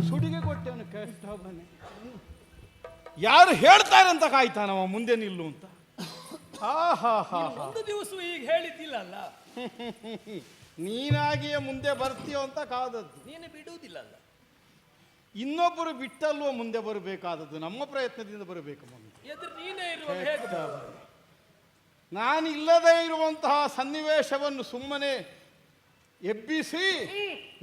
ಸುಡಿಗೆ ಕೊಟ್ಟವನು ಕೆಟ್ಟ ಮನೆ. ಯಾರು ಹೇಳ್ತಾರೆ ಅಂತ ಕಾಯ್ತಾನವ ಮುಂದೆ ನಿಲ್ಲು ಅಂತ. ಒಂದು ದಿವಸ ಈಗ ಹೇಳಿದ್ದಿಲ್ಲಲ್ಲ, ನೀನಾಗಿಯೇ ಮುಂದೆ ಬರ್ತೀಯೋ ಅಂತ ಕಾದದ್ದು. ನೀನು ಬಿಡುವುದಿಲ್ಲಲ್ಲ, ಇನ್ನೊಬ್ಬರು ಬಿಟ್ಟಲ್ವೋ ಮುಂದೆ ಬರಬೇಕಾದದ್ದು. ನಮ್ಮ ಪ್ರಯತ್ನದಿಂದ ಬರಬೇಕು ಮುಂದೆ. ಎದುರು ನೀನೇ ಇರುವ ಹೇಗೆ? ನಾನಿಲ್ಲದೇ ಇರುವಂತಹ ಸನ್ನಿವೇಶವನ್ನು ಸುಮ್ಮನೆ ಎಬ್ಬಿಸಿ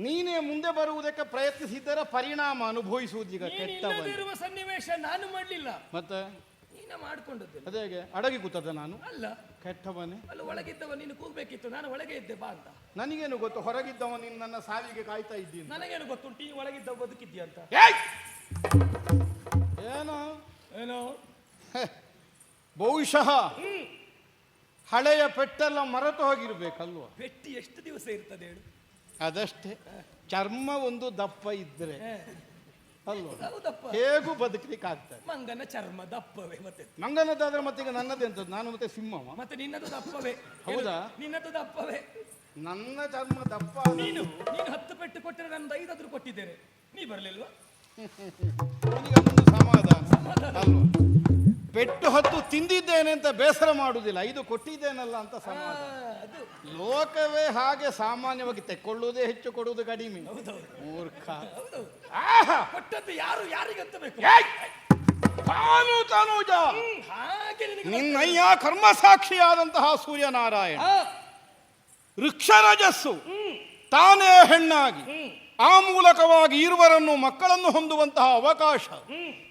ನೀನೇ ಮುಂದೆ ಬರುವುದಕ್ಕೆ ಪ್ರಯತ್ನಿಸಿದ್ದರ ಪರಿಣಾಮ ಅನುಭವಿಸುವುದೀಗ. ಕೆಟ್ಟವಿರುವ ಸನ್ನಿವೇಶ ನಾನು ಮಾಡಲಿಲ್ಲ, ಮತ್ತೆ ನೀನೇ ಮಾಡಿಕೊಂಡದ್ದು. ಅದೇ ಅಡಗಿ ಕೂತದ ನಾನು ಅಲ್ಲ, ಕೆಟ್ಟವನೇ. ಅಲ್ಲ, ಒಳಗಿದ್ದವ ನೀನು ಕೂಗ್ಬೇಕಿತ್ತು, ನಾನು ಒಳಗೆ ಇದ್ದೆ ಬಾ ಅಂತ. ನನಗೇನು ಗೊತ್ತು, ಹೊರಗಿದ್ದವ ನೀನು ನನ್ನ ಸಾವಿಗೆ ಕಾಯ್ತಾ ಇದ್ದೀನಿ. ನನಗೇನು ಗೊತ್ತುಂಟು ಈ ಒಳಗಿದ್ದವ ಬದುಕಿದ್ಯಾ ಅಂತ. ಏನೋ ಏನೋ ಬಹುಶಃ ಹಳೆಯ ಪೆಟ್ಟೆಲ್ಲ ಮರೆತು ಹೋಗಿರ್ಬೇಕಲ್ವ. ಪೆಟ್ಟಿ ಎಷ್ಟು ದಿವಸ ಇರ್ತದೆ ಹೇಳು? ಅದಷ್ಟೇ, ಚರ್ಮ ಒಂದು ದಪ್ಪ ಇದ್ರೆ ಅಲ್ವ ಹೌದಪ್ಪ, ಹೇಗೂ ಬದುಕಲಿಕ್ಕೆ ಆಗ್ತದೆ. ಮಂಗನ ಚರ್ಮ ದಪ್ಪವೇ, ಮತ್ತೆ ಮಂಗನದಾದ್ರೆ ಮತ್ತೆ ಈಗ ನನ್ನದೆಂತದ್ದು, ನಾನು ಮತ್ತೆ ಸಿಂಹವ. ಮತ್ತೆ ನಿನ್ನದು ದಪ್ಪವೇ. ಹೌದಾ? ನಿನ್ನದು ದಪ್ಪವೇ. ನನ್ನ ಚರ್ಮ ದಪ್ಪ. ನೀನು 10 ಪೆಟ್ಟು ಕೊಟ್ಟರೆ ನಾನು 5 ಕೊಟ್ಟಿದ್ದೇನೆ, ನೀ ಬರಲಿಲ್ವಾ? ನಿನಗೊಂದು ಸಮಾಧಾನ ಅಲ್ವ. ಪೆಟ್ಟು 10 ತಿಂದಿದ್ದೇನೆ ಅಂತ ಬೇಸರ ಮಾಡುವುದಿಲ್ಲ, 5 ಕೊಟ್ಟಿದ್ದೇನಲ್ಲ ಅಂತ ಸಮಾಧಾನ. ಲೋಕವೇ ಹಾಗೆ ಸಾಮಾನ್ಯವಾಗಿ ತೆಕ್ಕೊಳ್ಳುವುದೇ ಹೆಚ್ಚು, ಕೊಡುವುದು ಕಡಿಮೆ. ಮೂರ್ಖ. ಕೊಟ್ಟದ್ದು ಯಾರು ಯಾರಿಗಂತ ಬೇಕು? ತನುಜ, ನಿನ್ನಯ್ಯ ಕರ್ಮಸಾಕ್ಷಿಯಾದಂತಹ ಸೂರ್ಯನಾರಾಯಣ ವೃಕ್ಷರಜಸ್ಸು ತಾನೇ ಹೆಣ್ಣಾಗಿ ಆ ಮೂಲಕವಾಗಿ ಇರುವರನ್ನು ಮಕ್ಕಳನ್ನು ಹೊಂದುವಂತಹ ಅವಕಾಶ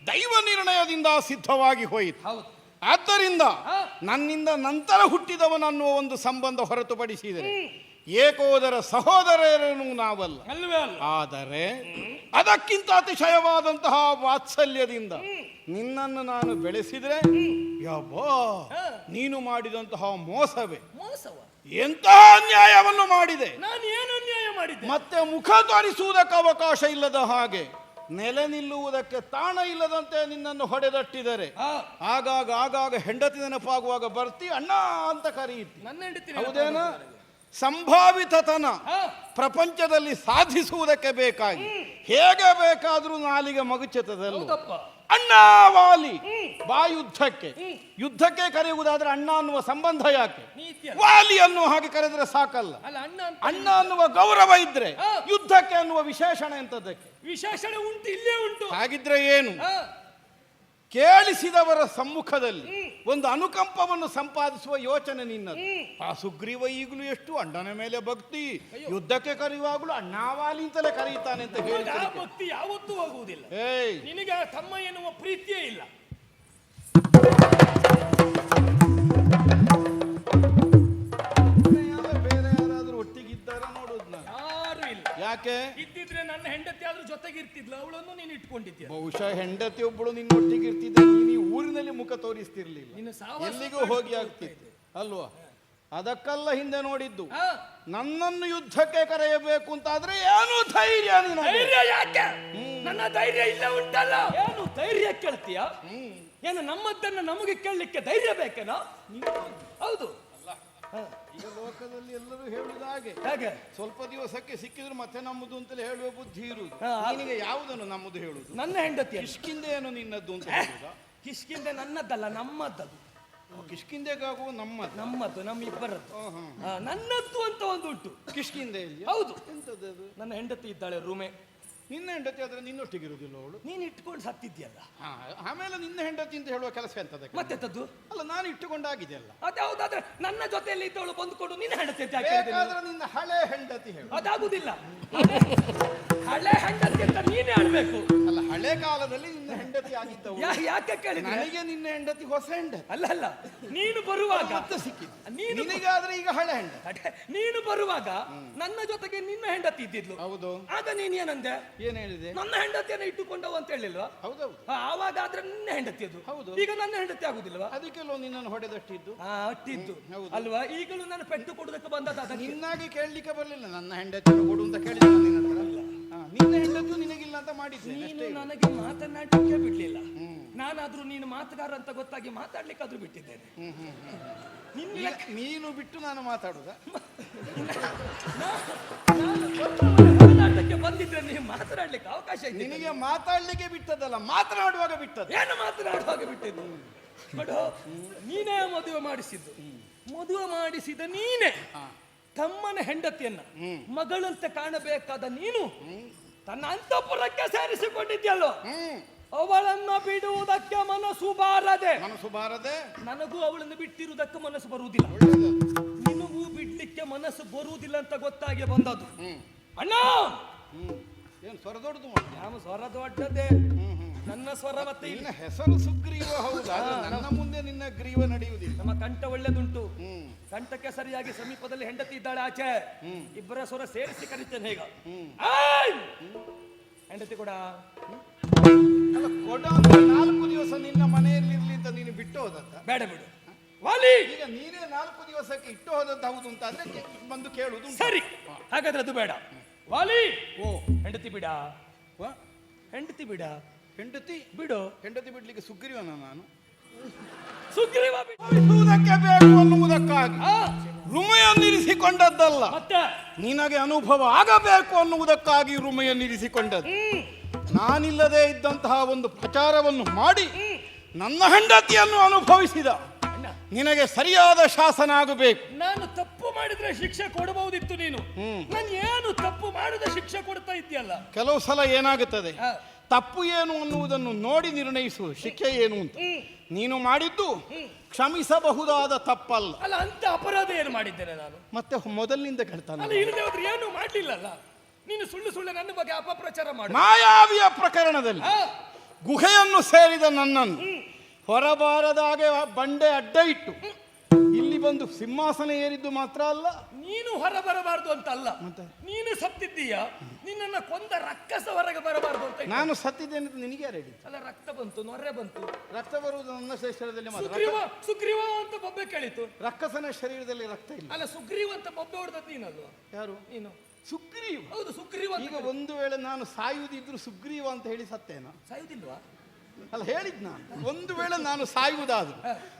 ದೈವ ನಿರ್ಣಯದಿಂದ ಸಿದ್ಧವಾಗಿ ಹೋಯಿತು. ಆದ್ದರಿಂದ ನನ್ನಿಂದ ನಂತರ ಹುಟ್ಟಿದವನನ್ನುವ ಒಂದು ಸಂಬಂಧ ಹೊರತುಪಡಿಸಿದರೆ ಏಕೋದರ ಸಹೋದರರನ್ನು ನಾವಲ್ಲ. ಆದರೆ ಅದಕ್ಕಿಂತ ಅತಿಶಯವಾದಂತಹ ವಾತ್ಸಲ್ಯದಿಂದ ನಿನ್ನನ್ನು ನಾನು ಬೆಳೆಸಿದ್ರೆ ಯಬ್ಬಾ ನೀನು ಮಾಡಿದಂತಹ ಮೋಸವೇ. ಎಂತಹ ಅನ್ಯಾಯವನ್ನು ಮಾಡಿದೆ. ನಾನು ಏನು ಅನ್ಯಾಯ ಮಾಡಿದ್ದೆ? ಮತ್ತೆ ಮುಖ ತೋರಿಸುವುದಕ್ಕೆ ಅವಕಾಶ ಇಲ್ಲದ ಹಾಗೆ, ನೆಲೆ ನಿಲ್ಲುವುದಕ್ಕೆ ತಾಣ ಇಲ್ಲದಂತೆ ನಿನ್ನನ್ನು ಹೊಡೆದಟ್ಟಿದರೆ ಆಗಾಗ ಹೆಂಡತಿ ನೆನಪಾಗುವಾಗ ಬರ್ತಿ ಅಣ್ಣ ಅಂತ ಕರೆಯಿತಿ. ಹೌದೇನ? ಸಂಭಾವಿತತನ ಪ್ರಪಂಚದಲ್ಲಿ ಸಾಧಿಸುವುದಕ್ಕೆ ಬೇಕಾಗಿ ಹೇಗೆ ಬೇಕಾದ್ರೂ ನಾಲಿಗೆ ಮಗುಚತದಲ್ಲ. ಅಣ್ಣ ವಾಲಿ ಬಾ ಯುದ್ಧಕ್ಕೆ ಕರೆಯುವುದಾದ್ರೆ ಅಣ್ಣ ಅನ್ನುವ ಸಂಬಂಧ ಯಾಕೆ? ವಾಲಿ ಅನ್ನುವ ಹಾಗೆ ಕರೆದ್ರೆ ಸಾಕಲ್ಲ. ಅಣ್ಣ ಅನ್ನುವ ಗೌರವ ಇದ್ರೆ ಯುದ್ಧಕ್ಕೆ ಅನ್ನುವ ವಿಶೇಷಣ ಎಂತದಕ್ಕೆ? ವಿಶೇಷಣ ಉಂಟು, ಇಲ್ಲೇ ಉಂಟು. ಹಾಗಿದ್ರೆ ಏನು? ಕೇಳಿಸಿದವರ ಸಮ್ಮುಖದಲ್ಲಿ ಒಂದು ಅನುಕಂಪವನ್ನು ಸಂಪಾದಿಸುವ ಯೋಚನೆ ನಿನ್ನದು. ಆ ಸುಗ್ರೀವ ಈಗಲೂ ಎಷ್ಟು ಅಣ್ಣನ ಮೇಲೆ ಭಕ್ತಿ, ಯುದ್ಧಕ್ಕೆ ಕರೆಯುವಾಗಲೂ ಅಣ್ಣಾವಾಲಿ ಅಂತಲೇ ಕರೆಯುತ್ತಾನೆ ಅಂತ ಹೇಳಿ. ಭಕ್ತಿ ಯಾವತ್ತೂ ಆಗುವುದಿಲ್ಲ. ನಿನಗೆ ತಮ್ಮ ಎನ್ನುವ ಪ್ರೀತಿಯೇ ಇಲ್ಲ. ಬೇರೆ ಯಾರಾದ್ರೂ ಒಟ್ಟಿಗಿದ್ದಾರ ನೋಡುದು ನಾನು. ಯಾರು ಇಲ್ಲ. ಯಾಕೆ? ಇದ್ದಿದ್ರೆ ನನ್ನ ಹೆಂಡತಿ ಆದ್ರೂ ಜೊತೆಗೆ ಇರ್ತಿದ್ಲು, ಅವಳನ್ನು ನೀನು ಇಟ್ಕೊಂಡಿದ್ಯ. ಬಹುಶಃ ಹೆಂಡತಿ ಒಬ್ಬಳು ನಿನ್ನೊಟ್ಟಿಗೆ ಇರ್ತಿದ್ದೆ, ನೀನು ಊರಿನಲ್ಲಿ ಮುಖ ತೋರಿಸ್ತಿರ್ಲಿಲ್ಲ, ಎಲ್ಲಿಗೂ ಹೋಗಿ ಆಗ್ತಿತ್ತು ಅಲ್ವಾ? ಅದಕ್ಕೆಲ್ಲ ಹಿಂದೆ ನೋಡಿದ್ದು. ನನ್ನನ್ನು ಯುದ್ಧಕ್ಕೆ ಕರೆಯಬೇಕು ಅಂತಾದ್ರೆ ಏನು ಧೈರ್ಯ? ಧೈರ್ಯ ಯಾಕೆ? ನನ್ನ ಧೈರ್ಯ ಇಲ್ಲ ಉಂಟಲ್ಲ. ಏನು ಧೈರ್ಯ ಕೇಳ್ತೀಯ? ಏನು ನಮ್ಮದನ್ನ ನಮಗೆ ಕೇಳಲಿಕ್ಕೆ ಧೈರ್ಯ ಬೇಕೇನೋ? ಹೌದು. ಈಗ ಲೋಕದಲ್ಲಿ ಎಲ್ಲರೂ ಹೇಳುವುದು ಹಾಗೆ, ಸ್ವಲ್ಪ ದಿವಸಕ್ಕೆ ಸಿಕ್ಕಿದ್ರು ಮತ್ತೆ ನಮ್ಮದು ಅಂತಲೇ ಹೇಳುವ ಬುದ್ಧಿ ಇರುವುದು. ನಿನಗೆ ಯಾವುದನ್ನು ನಮ್ಮದು ಹೇಳುದು? ನನ್ನ ಹೆಂಡತಿ. ಕಿಷ್ಕಿಂದೆ ಏನು ನಿನ್ನದ್ದು ಅಂತ ಹೇಳುದಾ? ಕಿಷ್ಕಿಂದೆ ನನ್ನದ್ದಲ್ಲ, ನಮ್ಮದ್ದದು. ಕಿಷ್ಕಿಂದೆಗಾಗುವ ನಮ್ಮದ್ದು, ನಮ್ಮಿಬ್ಬರದ್ದು. ನನ್ನದ್ದು ಅಂತ ಒಂದು ಉಂಟು. ಕಿಷ್ಕಿಂದೆ? ಹೌದು. ಎಂತದ್ದು? ನನ್ನ ಹೆಂಡತಿ ಇದ್ದಾಳೆ ರೂಮೆ. ನಿನ್ನ ಹೆಂಡತಿ ಆದ್ರೆ ನಿನ್ನೊಟ್ಟಿಗೆ ಇರುವುದಿಲ್ಲ ಅವಳು. ನೀನು ಇಟ್ಕೊಂಡು ಸತ್ತಿದ್ಯಲ್ಲ, ಆಮೇಲೆ ನಿನ್ನ ಹೆಂಡತಿ ಅಂತ ಹೇಳುವ ಕೆಲಸ ಎಂತದ? ಮತ್ತೆಂತದ್ದು? ಅಲ್ಲ, ನಾನು ಇಟ್ಟುಕೊಂಡಾಗಿದೆ ಅಲ್ಲ. ಅದ್ಯಾವುದಾದ್ರೆ ನನ್ನ ಜೊತೆಯಲ್ಲಿ ಇದ್ದವಳು ಬಂದುಕೊಂಡು ನಿನ್ನ ಹೆಂಡತಿ ಅಂತ ಬೇಕಾದ್ರೆ ನಿನ್ನ ಹಳೆ ಹೆಂಡತಿ ಹೇಳು. ಅದಾಗುದಿಲ್ಲ. ಹಳೆ ಹೆಂಡತಿ ಅಂತ ನೀನೇ ಆಡ್ಬೇಕು. ಅಲ್ಲ, ಹಳೆ ಕಾಲದಲ್ಲಿ ನಿನ್ನ ಹೆಂಡತಿ ಆಗಿದ್ದವು. ಯಾಕೆ ಕೇಳಿ? ನನಗೆ ನಿನ್ನ ಹೆಂಡತಿ ಹೊಸ ಹೆಂಡತಿ. ಅಲ್ಲ, ನೀನು ಬರುವಾಗ ಮತ್ತೆ ಸಿಕ್ಕಿದ್ದು. ನಿನಗಾದ್ರೆ ಈಗ ಹಳೆ ಹೆಂಡತಿ. ನೀನು ಬರುವಾಗ ನನ್ನ ಜೊತೆಗೆ ನಿನ್ನ ಹೆಂಡತಿ ಇದ್ದಿದ್ಲು. ಹೌದು. ಆಗ ನೀನ್ ಏನಂದೆ? ಏನ್ ಹೇಳಿದೆ? ನನ್ನ ಹೆಂಡತಿಯನ್ನು ಇಟ್ಟುಕೊಂಡವು ಅಂತ ಹೇಳಿಲ್ವಾ? ಹೌದೌದು. ಆವಾಗ ಆದ್ರೆ ನಿನ್ನ ಹೆಂಡತಿ ಅದು. ಹೌದು. ಈಗ ನನ್ನ ಹೆಂಡತಿ ಆಗುದಿಲ್ವಾ? ಅದಕ್ಕೆಲ್ಲೋ ನಿನ್ನನ್ನು ಹೊಡೆದಟ್ಟಿದ್ದು. ಅಟ್ಟಿದ್ದು ಅಲ್ವಾ? ಈಗಲೂ ನಾನು ಪೆಟ್ಟು ಕೊಡುದಕ್ಕೆ ಬಂದದ. ನಿನ್ನಾಗಿ ಕೇಳಲಿಕ್ಕೆ ಬರಲಿಲ್ಲ, ನನ್ನ ಹೆಂಡತಿಯನ್ನು ಕೊಡು ಅಂತ ಕೇಳಿದ ನಿನ್ನ ಹತ್ರ. ನಿನ್ನ ಹೆಂಡತಿ ನಿನಗಿಲ್ಲ ಅಂತ ಮಾಡಿದ್ದೆ. ನೀನು ನನಗೆ ಮಾತನಾಡಲಿಕ್ಕೆ ಬಿಡ್ಲಿಲ್ಲ. ನಾನಾದ್ರೂ ನೀನು ಮಾತುಗಾರ ಅಂತ ಗೊತ್ತಾಗಿ ಮಾತಾಡ್ಲಿಕ್ಕಾದ್ರೂ ಬಿಟ್ಟಿದ್ದೇನೆ. ನೀನು ಬಿಟ್ಟು ನಾನು ಮಾತಾಡುದ? ಮಾತಾಡಲಿಕ್ಕೆ ಬಂದಿದ್ರೆ ನೀವು ಮಾತನಾಡ್ಲಿಕ್ಕೆ ಅವಕಾಶ ಇದೆ. ನಿನಗೆ ಮಾತಾಡ್ಲಿಕ್ಕೆ ಬಿಟ್ಟದಲ್ಲ, ಮಾತನಾಡುವಾಗ ಬಿಟ್ಟದ್ದು. ಏನು ಮಾತನಾಡುವಾಗ ಬಿಟ್ಟಿದ್ದು? ನೋಡು, ನೀನೇ ಮದುವೆ ಮಾಡಿಸಿದ್ದು. ಮದುವೆ ಮಾಡಿಸಿದ ನೀನೇ ತಮ್ಮನ ಹೆಂಡತಿಯನ್ನ ಮಗಳಂತೆ ಕಾಣಬೇಕಾದ ನೀನು ತನ್ನ ಅಂತಃಪುರಕ್ಕೆ ಸೇರಿಸಿಕೊಂಡಿದ್ಯಲ್ಲೋ, ಅವಳನ್ನ ಬಿಡುವುದಕ್ಕೆ ಮನಸ್ಸು ಬಾರದೆ ನನಗೂ ಅವಳನ್ನು ಬಿಟ್ಟಿರುವುದಕ್ಕೆ ಮನಸ್ಸು ಬರುವುದಿಲ್ಲ. ನಿನಗೂ ಬಿಡ್ಲಿಕ್ಕೆ ಮನಸ್ಸು ಬರುವುದಿಲ್ಲ ಅಂತ ಗೊತ್ತಾಗಿ ಬಂದದ್ದು. ಅಣ್ಣ, ಏನು ಸ್ವರ ದೊಡ್ಡದು? ಯಾವ ಸ್ವರ ದೊಡ್ಡದೇ, ನನ್ನ ಸ್ವರ ಮತ್ತೆ ನಿನ್ನ ಹೆಸರು ಸುಗ್ರೀವ ಹೌದಾ? ನನ್ನ ಮುಂದೆ ನಿನ್ನ ಗ್ರೀವ ನಡೆಯುವುದಿಲ್ಲ. ನಮ್ಮ ಕಂಠ ಒಳ್ಳೆದುಂಟು. ಕಂಠಕ್ಕೆ ಸರಿಯಾಗಿ ಸಮೀಪದಲ್ಲಿ ಹೆಂಡತಿ ಇದ್ದಾಳೆ ಆಚೆ. ಇಬ್ಬರ ಸ್ವರ ಸೇರಿಸಿ ಕರಿತೇನೆ ಈಗ. ಹೆಂಡತಿ ಕೂಡ ಕೊಡ 4 ದಿವಸ ನಿನ್ನ ಮನೆಯಲ್ಲಿ ಇರ್ಲಿ ಅಂತ ನೀನು ಬಿಟ್ಟು ಹೋದಂತ? ಬೇಡ ಬಿಡು ವಾಲಿ. ಈಗ ನೀನೇ 4 ದಿವಸಕ್ಕೆ ಇಟ್ಟು ಹೋದಂತ ಹೌದು ಅಂತ ಅಂದ್ರೆ ಬಂದು ಕೇಳುದು. ಸರಿ, ಹಾಗಾದ್ರೆ ಅದು ಬೇಡ ವಾಲಿ. ಹೆಂಡತಿ ಬಿಡ, ಹೆಂಡತಿ ಬಿಡ, ಹೆಂಡತಿ ಬಿಡು. ಹೆಂಡತಿ ಬಿಡ್ಲಿಕ್ಕೆ ಸುಗ್ರೀವನ ನಾನು? ಸುಗ್ರೀವ ಬಿಡುವುದಕ್ಕೆ ಬೇಕು ಅನ್ನುವುದಕ್ಕಾಗಿ ರುಮೆಯನ್ನಿರಿಸಿಕೊಂಡದ್ದಲ್ಲ, ಮತ್ತೆ ನಿನಗೆ ಅನುಭವ ಆಗಬೇಕು ಅನ್ನುವುದಕ್ಕಾಗಿ ರುಮೆಯನ್ನಿರಿಸಿಕೊಂಡದ್ದು. ನಾನಿಲ್ಲದೆ ಇದ್ದಂತಹ ಒಂದು ಪ್ರಚಾರವನ್ನು ಮಾಡಿ ನನ್ನ ಹೆಂಡತಿಯನ್ನು ಅನುಭವಿಸಿದ ನಿನಗೆ ಸರಿಯಾದ ಶಾಸನ ಆಗಬೇಕು. ನಾನು ತಪ್ಪು ಮಾಡಿದ್ರೆ ಶಿಕ್ಷೆ ಕೊಡಬಹುದಿತ್ತು. ನೀನು ನಾನು ಏನು ತಪ್ಪು ಮಾಡಿದ ಶಿಕ್ಷೆ ಕೊಡ್ತಾ ಇದ್ದೀಯಲ್ಲ. ಕೆಲವು ಸಲ ಏನಾಗುತ್ತದೆ, ತಪ್ಪು ಏನು ಅನ್ನುವುದನ್ನು ನೋಡಿ ನಿರ್ಣಯಿಸುವ ಶಿಕ್ಷೆ ಏನು ಅಂತ. ನೀನು ಮಾಡಿದ್ದು ಕ್ಷಮಿಸಬಹುದಾದ ತಪ್ಪಲ್ಲ. ಅಲ್ಲ, ಅಂತ ಅಪರಾಧ ಏನು ಮಾಡಿದ್ದೇನೆ ನಾನು? ಮತ್ತೆ ಮೊದಲಿನಿಂದ ಕೇಳ್ತಾನೆ. ಅಲ್ಲ, ಇಲ್ಲದೆ ಹೋದ್ರೆ ಏನು ಮಾಡ್ಲಿಲ್ಲಲ್ಲ. ನೀನು ಸುಳ್ಳು ನನ್ನ ಬಗ್ಗೆ ಅಪಪ್ರಚಾರ ಮಾಡಿ ಮಾಯಾವಿಯ ಪ್ರಕರಣದಲ್ಲಿ ಗುಹೆಯನ್ನು ಸೇರಿದ ನನ್ನನ್ನು ಹೊರಬಾರದಾಗೆ ಬಂಡೆ ಅಡ್ಡ ಇಟ್ಟು ಇಲ್ಲಿ ಬಂದು ಸಿಂಹಾಸನ ಏರಿದ್ದು ಮಾತ್ರ ಅಲ್ಲ, ನೀನು ಹೊರ ಬರಬಾರ್ದು ಅಂತ ಅಲ್ಲ, ನೀನು ಸತ್ತಿದ್ದೀಯ. ನಿನ್ನನ್ನು ಕೊಂದ ರಕ್ಕಸ ಹೊರಗೆ ಬರಬಾರ್ದು ಅಂತ. ನಾನು ಸತ್ತಿದ್ದೇನೆ ಅಂತ ನಿನಗೆ ಯಾರು ಹೇಳಿದ್ದು? ಅಲ್ಲ, ರಕ್ತ ಬಂತು, ನೊರೆ ಬಂತು. ರಕ್ತ ಬರುವುದು ನನ್ನ ಶರೀರದಲ್ಲಿ ಮಾತ್ರ. ಸುಗ್ರೀವ ಅಂತ ಬೊಬ್ಬೆ ಕೇಳಿತು. ರಕ್ಕಸನ ಶರೀರದಲ್ಲಿ ರಕ್ತ ಇಲ್ಲ. ಅಲ್ಲ, ಸುಗ್ರೀವ ಅಂತ ಬೊಬ್ಬೆ ಹೊಡೆದದ್ದು ನೀನಲ್ವಾ? ಯಾರು? ನೀನು. ಸುಗ್ರೀವ? ಹೌದು, ಸುಗ್ರೀವ. ಈಗ ಒಂದು ವೇಳೆ ನಾನು ಸಾಯುವುದಿದ್ರು ಸುಗ್ರೀವ ಅಂತ ಹೇಳಿ ಸತ್ತೇನ? ಸಾಯುವುದಿಲ್ವಾ? ಅಲ್ಲ, ಹೇಳಿದ್ ನಾನು ಒಂದು ವೇಳೆ ನಾನು ಸಾಯುವುದಾದ್ರು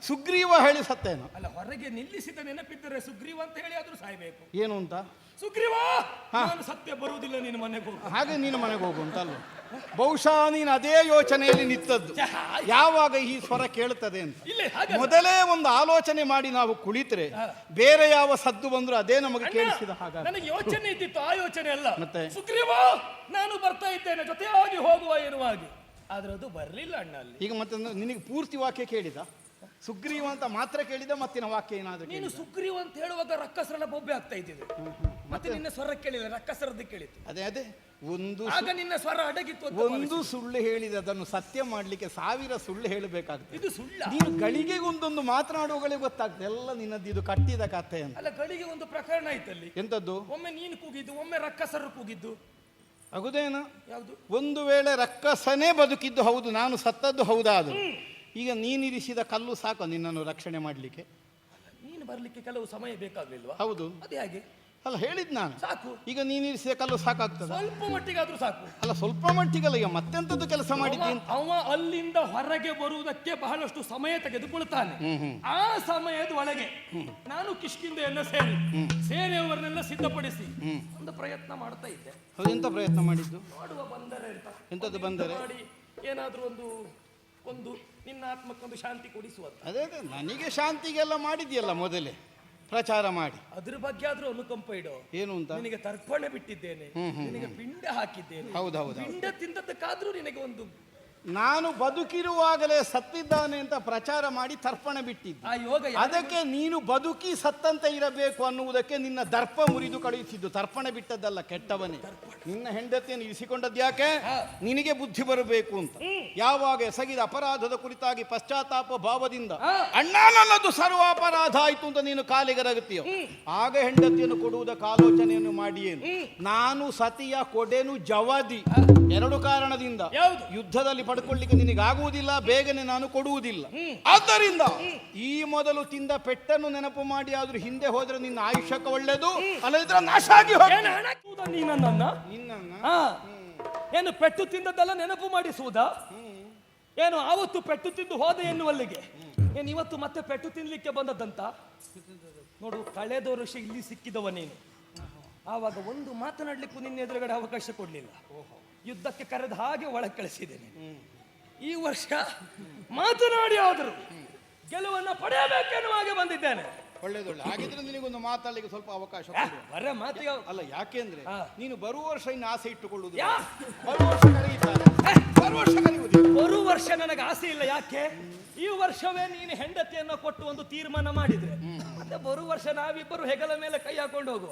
ಸುಗ್ರೀವ ಹೇಳಿ ಸತ್ತೇನ? ಅಲ್ಲ, ಹೊರಗೆ ನಿಲ್ಲಿಸಿದ ನೆನಪಿದ್ದರೆ ಸುಗ್ರೀವ ಅಂತ ಹೇಳಿ ಆದ್ರೂ ಸಾಯ್ಬೇಕು. ಏನು ಅಂತ? ಸುಗ್ರೀವ, ನಾನು ಸತ್ಯ ಬರುವುದಿಲ್ಲ, ನೀನು ಮನೆಗೆ ಹೋಗು. ಹಾಗೆ ನೀನು ಮನೆಗೆ ಹೋಗು ಅಂತಲ್ಲ, ಬಹುಶಃ ನೀನು ಅದೇ ಯೋಚನೆಯಲ್ಲಿ ನಿಂತದ್ದು ಯಾವಾಗ ಈ ಸ್ವರ ಕೇಳುತ್ತದೆ ಅಂತ. ಮೊದಲೇ ಒಂದು ಆಲೋಚನೆ ಮಾಡಿ ನಾವು ಕುಳಿತರೆ ಬೇರೆ ಯಾವ ಸದ್ದು ಬಂದ್ರು ಅದೇ ನಮಗೆ ಕೇಳಿಸಿದ ಹಾಗೆ. ನನಗೆ ಯೋಚನೆ ಇದ್ದಿತ್ತು, ಆ ಯೋಚನೆ ಅಲ್ಲ. ಮತ್ತೆ ಸುಗ್ರೀವ, ನಾನು ಬರ್ತಾ ಇದ್ದೇನೆ, ಜೊತೆಯಾಗಿ ಹೋಗುವ ಎನ್ನುವಾಗಿ. ಆದ್ರೆ ಅದು ಬರ್ಲಿಲ್ಲ ಅಣ್ಣ. ಅಲ್ಲಿ ಈಗ ಮತ್ತೆ ನಿನಗೆ ಪೂರ್ತಿ ವಾಕ್ಯ ಕೇಳಿದ? ಸುಗ್ರೀವ ಅಂತ ಮಾತ್ರ ಕೇಳಿದ, ಮತ್ತಿನ ವಾಕ್ಯ ಏನಾದ್ರು? ನೀನು ಸುಗ್ರೀವ ಅಂತ ಹೇಳುವಾಗ ರಕ್ಕಸರೆಲ್ಲ ಬೊಬ್ಬೆ ಆಗ್ತಾ ಇದ್ದಿದ್ದು, ಮತ್ತೆ ನಿನ್ನ ಸ್ವರ ಕೇಳಿಲ್ಲ, ರಕ್ಕಸರದ್ದು ಕೇಳಿತ್ತು. ಅದೇ ಒಂದು ಆಗ ನಿನ್ನ ಸ್ವರ ಅಡಗಿತ್ತು. ಒಂದು ಸುಳ್ಳು ಹೇಳಿದ ಅದನ್ನು ಸತ್ಯ ಮಾಡ್ಲಿಕ್ಕೆ 1000 ಸುಳ್ಳು ಹೇಳಬೇಕಾಗ್ತದೆ. ಇದು ಸುಳ್ಳ? ನೀನು ಗಳಿಗೆ ಒಂದೊಂದು ಮಾತನಾಡುವಗಳೇ ಗೊತ್ತಾಗ್ತದೆ ಎಲ್ಲ ನಿನ್ನದ್ದು ಇದು ಕಟ್ಟಿದ ಕಥೆ ಅಂತ. ಅಲ್ಲ, ಗಳಿಗೆ ಒಂದು ಪ್ರಕರಣ ಆಯ್ತಲ್ಲಿ. ಎಂತದ್ದು? ಒಮ್ಮೆ ನೀನು ಕೂಗಿದ್ದು, ಒಮ್ಮೆ ರಕ್ಕಸರು ಕೂಗಿದ್ದು. ಆಗುದೇನ? ಯಾವುದು? ಒಂದು ವೇಳೆ ರಕ್ಕಸನೇ ಬದುಕಿದ್ದು ಹೌದು, ನಾನು ಸತ್ತದ್ದು ಹೌದಾದ್ರು ಈಗ ನೀನಿರಿಸಿದ ಕಲ್ಲು ಸಾಕು ನಿನ್ನನ್ನು ರಕ್ಷಣೆ ಮಾಡಲಿಕ್ಕೆ. ನೀನು ಬರ್ಲಿಕ್ಕೆ ಕೆಲವು ಸಮಯ ಬೇಕಾಗ್ಲಿಲ್ವಾ? ಹೌದು. ಅದೇ ಹಾಗೆ ಅಲ್ಲ, ಹೇಳಿದ್ ನಾನು ಸಾಕು. ಈಗ ನೀನಿರಿಸಿದ ಕಲ್ಲು ಸಾಕಾಗ್ತದೆ? ಸ್ವಲ್ಪ ಮಟ್ಟಿಗಾದ್ರೂ ಸಾಕು. ಅಲ್ಲ, ಸ್ವಲ್ಪ ಮಟ್ಟಿಗಲ್ಲ, ಈಗ ಮತ್ತೆಂತದ್ದು ಕೆಲಸ ಮಾಡಿದ್ದಿ ಅಂತ. ಅವ ಅಲ್ಲಿಂದ ಹೊರಗೆ ಬರುವುದಕ್ಕೆ ಬಹಳಷ್ಟು ಸಮಯ ತೆಗೆದುಕೊಳ್ತಾನೆ. ಆ ಸಮಯದ ಒಳಗೆ ನಾನು ಕಿಷ್ಕಿಂಧೆಯನ್ನ ಸೇನೆಯವರನ್ನೆಲ್ಲ ಸಿದ್ಧಪಡಿಸಿ ಒಂದು ಪ್ರಯತ್ನ ಮಾಡ್ತಾ ಇದ್ದೆ. ಎಂತ ಪ್ರಯತ್ನ ಮಾಡಿದ್ದು? ಮಾಡುವ ಬಂದರೆ ಅಂತ. ಎಂತದ್ದು ಬಂದರೆ? ಮಾಡಿ ಏನಾದ್ರೂ ಒಂದು ನಿನ್ನ ಆತ್ಮಕ್ಕೊಂದು ಶಾಂತಿ ಕೊಡಿಸುವ. ಅದೇ ನನಗೆ ಶಾಂತಿಗೆಲ್ಲ ಮಾಡಿದ್ಯಲ್ಲ ಮೊದಲೇ ಪ್ರಚಾರ ಮಾಡಿ, ಅದ್ರ ಬಗ್ಗೆ ಆದ್ರೂ ಅನುಕಂಪ ಇಡೋ. ಏನು ಅಂತ? ನಿನಗೆ ತರ್ಪಣೆ ಬಿಟ್ಟಿದ್ದೇನೆ, ನಿನಗೆ ಪಿಂಡ ಹಾಕಿದ್ದೇನೆ. ಹೌದೌದು. ಪಿಂಡ ತಿಂದದ್ದಕ್ಕಾದ್ರೂ ನಿನಗೆ ಒಂದು ನಾನು ಬದುಕಿರುವಾಗಲೇ ಸತ್ತಿದ್ದಾನೆ ಅಂತ ಪ್ರಚಾರ ಮಾಡಿ ತರ್ಪಣ ಬಿಟ್ಟಿದ್ದೆ. ಆ ಯೋಗ ಅದಕ್ಕೆ ನೀನು ಬದುಕಿ ಸತ್ತಂತೆ ಇರಬೇಕು ಅನ್ನುವುದಕ್ಕೆ ನಿನ್ನ ದರ್ಪ ಮುರಿದು ಕಳುಹಿಸಿದ್ದು. ತರ್ಪಣ ಬಿಟ್ಟದ್ದಲ್ಲ ಕೆಟ್ಟವನೇ. ನಿನ್ನ ಹೆಂಡತಿಯನ್ನು ಇರಿಸಿಕೊಂಡದ್ದು ಯಾಕೆ? ನಿನಗೆ ಬುದ್ಧಿ ಬರಬೇಕು ಅಂತ. ಯಾವಾಗ ಎಸಗಿದ ಅಪರಾಧದ ಕುರಿತಾಗಿ ಪಶ್ಚಾತ್ತಾಪ ಭಾವದಿಂದ ಅಣ್ಣ ನನ್ನದು ಸರ್ವ ಅಪರಾಧ ಆಯ್ತು ಅಂತ ನೀನು ಕಾಲಿಗರಗುತ್ತೀಯೋ, ಆಗ ಹೆಂಡತಿಯನ್ನು ಕೊಡುವುದಕ್ಕೆ ಆಲೋಚನೆಯನ್ನು ಮಾಡಿಯೇನು. ನಾನು ಸತಿಯ ಕೊಡೆನು ಜವಾದಿ. 2 ಕಾರಣದಿಂದ. ಯುದ್ಧದಲ್ಲಿ ಪಡ್ಕೊಳ್ಳಿಕ್ಕೆ ನಿನಗಾಗುವುದಿಲ್ಲ, ಬೇಗನೆ ನಾನು ಕೊಡುವುದಿಲ್ಲ. ಆದ್ದರಿಂದ ಈ ಮೊದಲು ತಿಂದ ಪೆಟ್ಟನ್ನು ನೆನಪು ಮಾಡಿ ಆದ್ರೂ ಹಿಂದೆ ಹೋದ್ರೆ ನಿನ್ನ ಆಯುಷ್ಯಕ್ಕೆ ಒಳ್ಳೇದು, ಅಲ್ಲದಿದ್ರೆ ನಾಶ ಆಗಿ ಹೋಗಿ. ಏನು ಪೆಟ್ಟು ತಿಂದದ್ದೆಲ್ಲ ನೆನಪು ಮಾಡಿಸುವುದಾ? ಏನು ಆವತ್ತು ಪೆಟ್ಟು ತಿಂದು ಹೋದೆ ಎನ್ನುವಲ್ಲಿಗೆ ಏನು ಇವತ್ತು ಮತ್ತೆ ಪೆಟ್ಟು ತಿನ್ಲಿಕ್ಕೆ ಬಂದದ್ದಂತ? ನೋಡು, ಕಳೆದ ವರ್ಷ ಇಲ್ಲಿ ಸಿಕ್ಕಿದವ ನೀನು, ಆವಾಗ ಒಂದು ಮಾತನಾಡ್ಲಿಕ್ಕೂ ನಿನ್ನ ಎದುರುಗಡೆ ಅವಕಾಶ ಕೊಡ್ಲಿಲ್ಲ. ಯುದ್ಧಕ್ಕೆ ಕರೆದ ಹಾಗೆ ಒಳಗೆ ಕಳಿಸಿದ್ದೇನೆ. ಈ ವರ್ಷ ಮಾತನಾಡಿ ಆದರೂ ಗೆಲುವನ್ನು ಪಡೆಯಬೇಕೆನ್ನುವ ಹಾಗೆ ಬಂದಿದ್ದೇನೆ. ಒಳ್ಳೇದೊಳ್ಳೆ. ಹಾಗಿದ್ರೆ ನಿನಗೊಂದು ಮಾತಾಡಲಿಕ್ಕೆ ಸ್ವಲ್ಪ ಅವಕಾಶ ಕೊಡು. ಬರ ಮಾತಿಗೆ ಅಲ್ಲ, ಯಾಕೆಂದ್ರೆ ನೀನು ಬರುವ ವರ್ಷ ಇನ್ನು ಆಸೆ ಇಟ್ಟುಕೊಳ್ಳುವುದು. ಯಾ? ಬರುವ ವರ್ಷ ಕರೆಯುತ್ತಾರೆ, ಬರುವ ವರ್ಷ ಕರೆಯುವುದಿಲ್ಲ. ಬರುವ ವರ್ಷ ನನಗೆ ಆಸೆ ಇಲ್ಲ. ಯಾಕೆ? ಈ ವರ್ಷವೇ ನೀನು ಹೆಂಡತಿಯನ್ನು ಕೊಟ್ಟು ಒಂದು ತೀರ್ಮಾನ ಮಾಡಿದ್ರೆ ಮತ್ತೆ ಬರುವ ವರ್ಷ ನಾವಿಬ್ಬರು ಹೆಗಲ ಮೇಲೆ ಕೈ ಹಾಕೊಂಡು ಹೋಗುವ.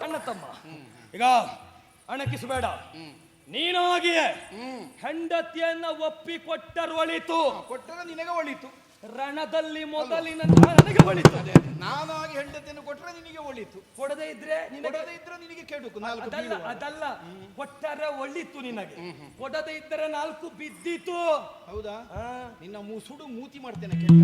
ಅಣ್ಣ ತಮ್ಮ, ಈಗ ಅಣಕಿಸಬೇಡ. ನೀನಾಗಿಯೇ ಹೆಂಡತಿಯನ್ನ ಒಪ್ಪಿಕೊಟ್ಟರು ಒಳಿತು, ಕೊಟ್ಟರೆ ನಿನಗೆ ಒಳಿತು. ರಣದಲ್ಲಿ ಮೊದಲಿನ ನನಗೆ ಒಳಿತು. ನಾನಾಗಿ ಹೆಂಡತಿಯನ್ನು ಕೊಟ್ಟರೆ ನಿನಗೆ ಒಳಿತು, ಕೊಡದೇ ಇದ್ರೆ ನಿನಗೆ ಕೆಡುಕು. ಅದಲ್ಲ, ಕೊಟ್ಟರೆ ಒಳ್ಳಿತು ನಿನಗೆ, ಕೊಡದೇ ಇದ್ದರೆ 4 ಬಿದ್ದಿತು. ಹೌದಾ? ನಿನ್ನ ಮುಸುಡು ಮೂತಿ ಮಾಡ್ತೇನೆ ಕೆಟ್ಟ.